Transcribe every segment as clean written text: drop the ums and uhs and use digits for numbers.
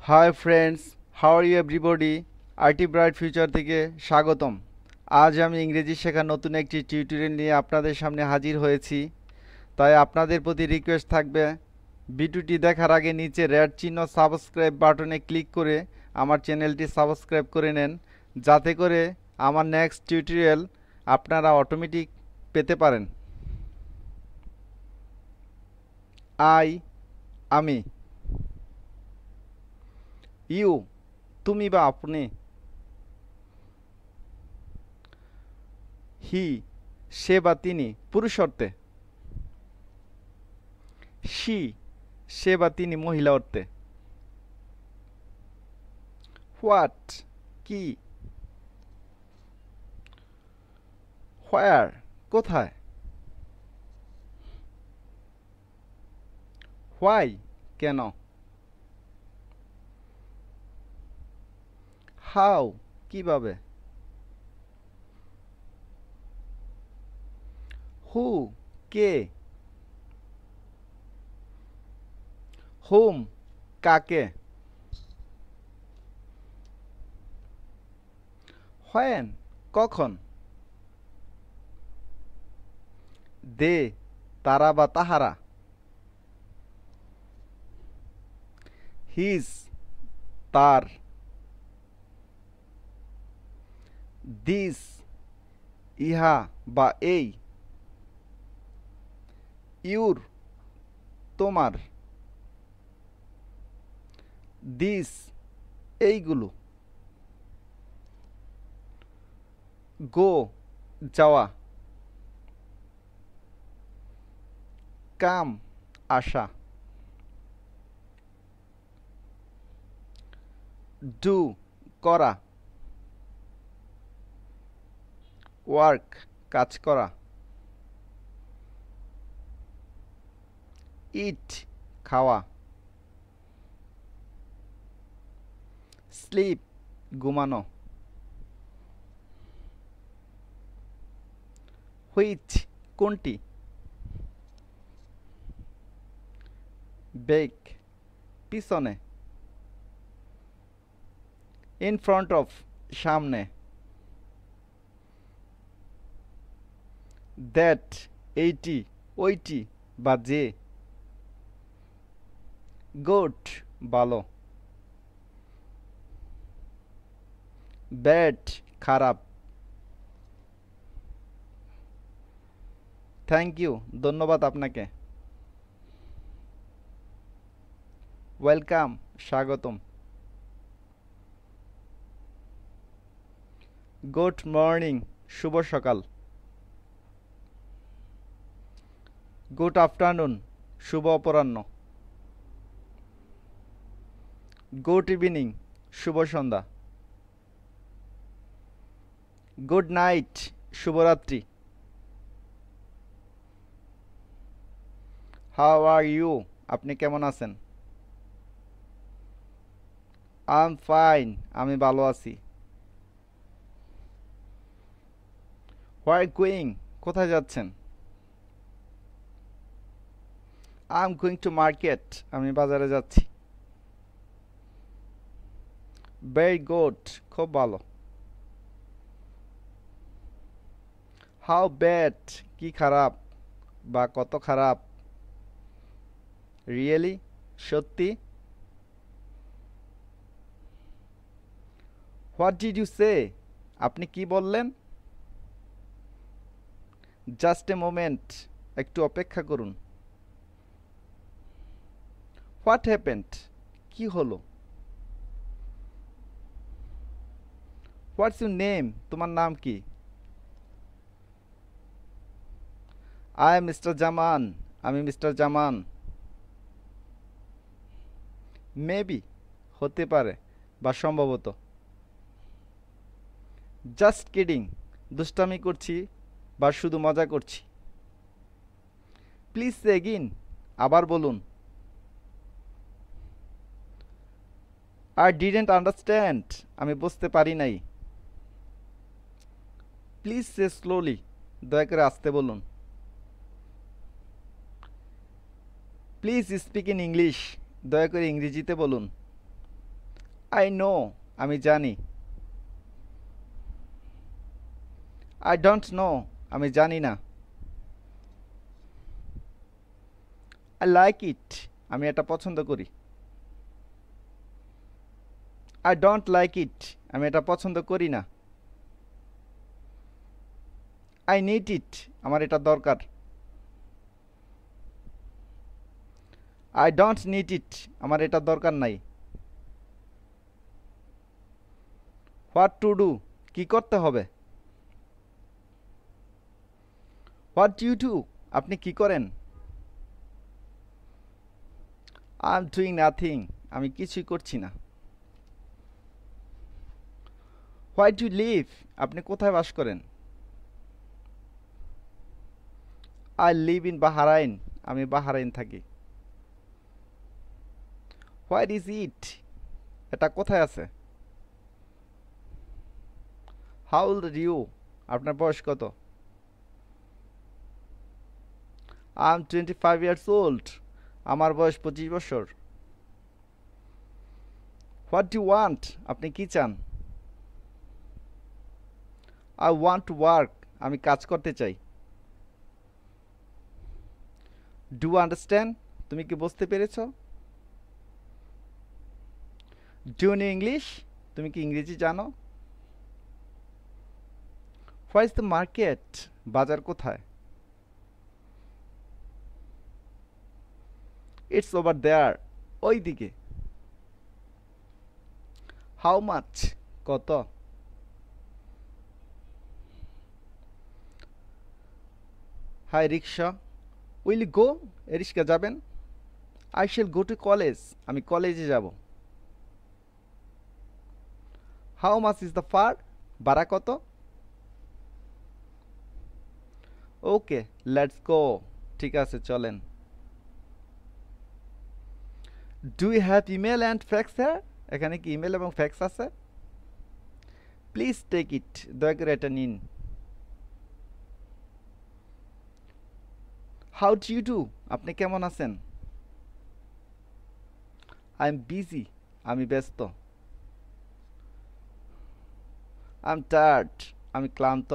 High friends, how are you everybody. IT bright future থেকে স্বাগতম। আজ আমি ইংরেজি শেখার নতুন একটি টিউটোরিয়াল নিয়ে আপনাদের সামনে হাজির হয়েছি। তাই আপনাদের প্রতি রিকোয়েস্ট থাকবে, ভিডিওটি দেখার আগে নিচে রেড চিহ্ন সাবস্ক্রাইব বাটনে ক্লিক করে আমার চ্যানেলটি সাবস্ক্রাইব করে নেন, যাতে করে আমার নেক্সট টিউটোরিয়াল আপনারা অটোমেটিক পেতে পারেন। আমি। ইউ, তুমি বা আপনি। হি, সে বা তিনি পুরুষ অর্থে। শি, সে বা তিনি মহিলা অর্থে। হোয়াট, কি। হোয়ার, কোথায়। হোয়াই, কেন। হাউ, কিভাবে। হু, কে। হুম, কাকে। হোয়েন, কখন। দে, তারা বা তাহারা। হিজ, তার। দিস, ইহা বা এই। ইউর, তোমার। দিস, এইগুলো। গো, যাওয়া। কাম, আসা। ডু, করা। ওয়ার্ক, কাজ করা। ইট, খাওয়া। স্লিপ, ঘুমানো। হুইচ, কোনটি। বেক, পিছনে। ইন ফ্রন্ট অফ, সামনে। দ্যাট, এইটি, ওইটি বা যে। গুড, ভালো। ব্যাড, খারাপ। থ্যাংক ইউ, ধন্যবাদ আপনাকে। ওয়েলকাম, স্বাগতম। গুড মর্নিং, শুভ সকাল। গুড আফটারনুন, শুভ অপরাহ্ন। গুড ইভিনিং, শুভ সন্ধ্যা। গুড নাইট, শুভরাত্রি। হাউ আর ইউ, আপনি কেমন আছেন। আই এম ফাইন, আমি ভালো আছি। হোয়ার গোয়িং, কোথায় যাচ্ছেন। I am going to market, আমি বাজারে যাচ্ছি। ভেরি গুড, খুব ভালো। হাউ ব্যাড, কি খারাপ বা কত খারাপ। রিয়েলি, সত্যি। হোয়াট ডিড ইউ সে, আপনি কি বললেন। জাস্ট এ মোমেন্ট, একটু অপেক্ষা করুন। হোয়াট হ্যাপেন্ড, কি হলো। হোয়াটস ইউর নেম, তোমার নাম কি। আই এম মিস্টার জামান, আমি মিস্টার জামান। মেবি, হতে পারে বা সম্ভবত। জাস্ট কিডিং, দুষ্টামি করছি বা শুধু মজা করছি। প্লিজ সে এগিন, আবার বলুন। আই ডিডেন্ট আন্ডারস্ট্যান্ড, আমি বুঝতে পারি নাই। প্লিজ সে স্লোলি, দয়া করে আসতে বলুন। প্লিজ স্পিক ইন ইংলিশ, দয়া করে ইংরেজিতে বলুন। আই নো, আমি জানি। আই ডোন্ট নো, আমি জানি না। আই লাইক ইট, আমি এটা পছন্দ করি। আই ডোন্ট লাইক ইট, আমি এটা পছন্দ করি না। আই নিড ইট, আমার এটা দরকার। আই ডোন্ট নিড ইট, আমার এটা দরকার নাই। হোয়াট টু ডু, কি করতে হবে। হোয়াট ইউ ডু, আপনি কি করেন। আই এম ডুইং নাথিং, আমি কিছুই করছি না। হোয়াই ডু লিভ, আপনি কোথায় বাস করেন। আই লিভ ইন বাহারাইন, আমি বাহারাইন থাকি। হোয়ার ইজ ইট, এটা কোথায় আছে। হাউ ওল্ড আর ইউ, আপনার বয়স কত। আই এম 25 ইয়ার্স ওল্ড, আমার বয়স 25 বছর। হোয়াট ডু ওয়ান্ট, আপনি কি চান। আই ওয়ান্ট টু ওয়ার্ক, আমি কাজ করতে চাই। ডু আন্ডারস্ট্যান্ড, তুমি কি বুঝতে পেরেছ। ডু নো ইংলিশ, তুমি কি ইংরেজি জানো। হোয়াই ইজ দ্য মার্কেট, বাজার কোথায়। ইটস ওভার দেয়ার, ওই দিকে। হাউ মাচ, কত। Hi rickshaw, will go, rickshaw যাবেন। I shall go to college, আমি কলেজে যাব। How much is the fare, ভাড়া কত। ওকে লেটস গো, ঠিক আছে চলেন। Do you have email and fax here, এখানে কি ইমেল এবং ফ্যাক্স আছে। প্লিজ টেক ইট, দয়া করে এটা নিন। হাউ ডু ইউ ডু, আপনি কেমন আছেন। আই এম বিজি, আমি ব্যস্ত। আই এম টায়ার্ড, আমি ক্লান্ত।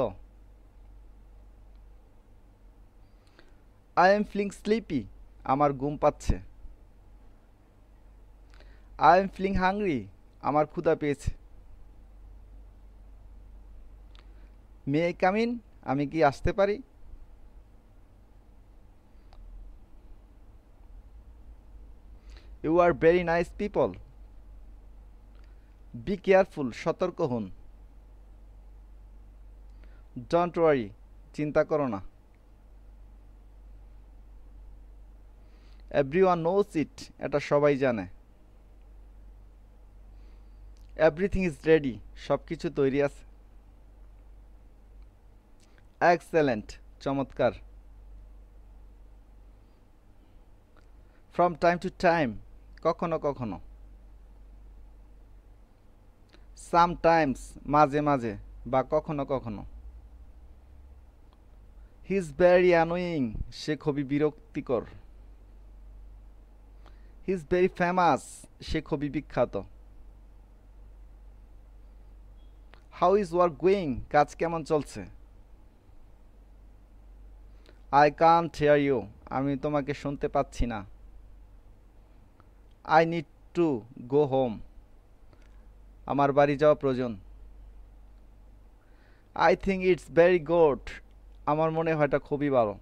আই এম ফিলিং স্লিপি, আমার ঘুম পাচ্ছে। আই এম ফিলিং হাংরি, আমার ক্ষুধা পেয়েছে। মে আই কাম ইন, আমি কি আসতে পারি। You are very nice people. Be careful, সতর্ক হন। ডোন্ট ওয়ারি, চিন্তা করো না। এভরিওয়ান নোজ ইট, এটা সবাই জানে। এভরিথিং ইজ রেডি, সব কিছু তৈরি আছে। এক্সেলেন্ট, চমৎকার। ফ্রম টাইম টু টাইম, কখনো কখনো। সামটাইমস, মাঝে মাঝে বা কখনো কখনো। হি ইজ ভেরি অ্যানোয়িং, সে খুবই বিরক্তিকর। হি ইজ ভেরি ফেমাস, সে খুবই বিখ্যাত। হাউ ইজ ওয়ার্ক গোয়িং, কাজ কেমন চলছে। আই কান্ট হেয়ার ইউ, আমি তোমাকে শুনতে পাচ্ছি না। I need to go home, আমার বাড়ি যাওয়া প্রয়োজন। I think it's very good, আমার মনে হয় এটা খুবই ভালো।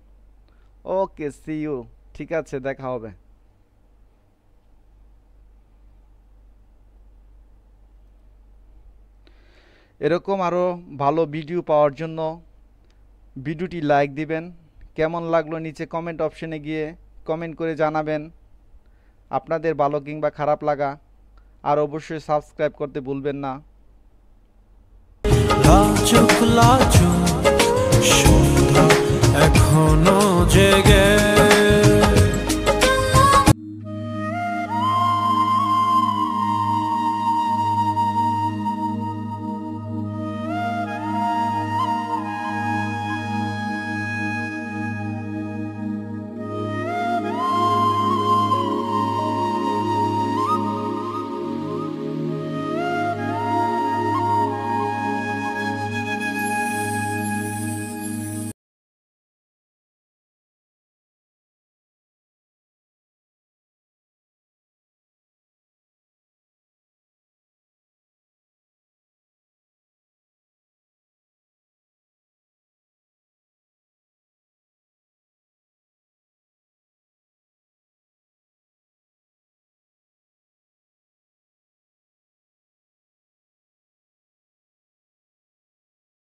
ওকে সি ইউ, ঠিক আছে দেখা হবে। এরকম আরও ভালো ভিডিও পাওয়ার জন্য ভিডিওটি লাইক দিবেন। কেমন লাগলো নিচে কমেন্ট অপশনে গিয়ে কমেন্ট করে জানাবেন আপনাদের ভালো কিংবা খারাপ লাগা। আর অবশ্যই সাবস্ক্রাইব করতে ভুলবেন না। লাজুক লাজুক সন্ধ্যা এখনো জেগে